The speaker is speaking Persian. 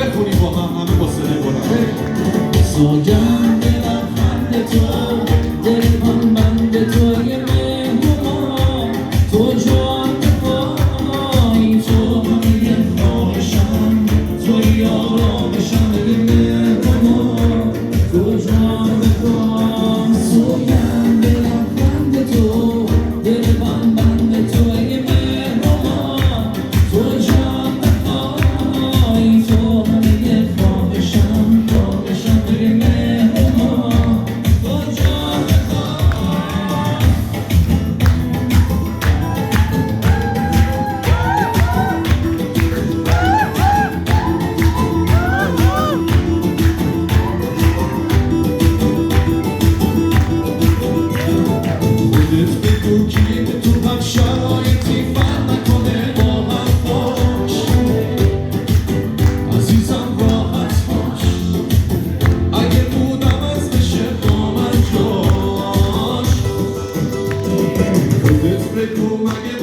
بخونیم با همه با صدای بلند سوگند لبخند تو دل من بند توی مهمومان تو جان پای تو همه خواهشم توی آرامشم مهمومان تو جان پای سوگند لبخند تو دل من بند توی مهمومان تو جان پای تو همه خواهشم بگو مگه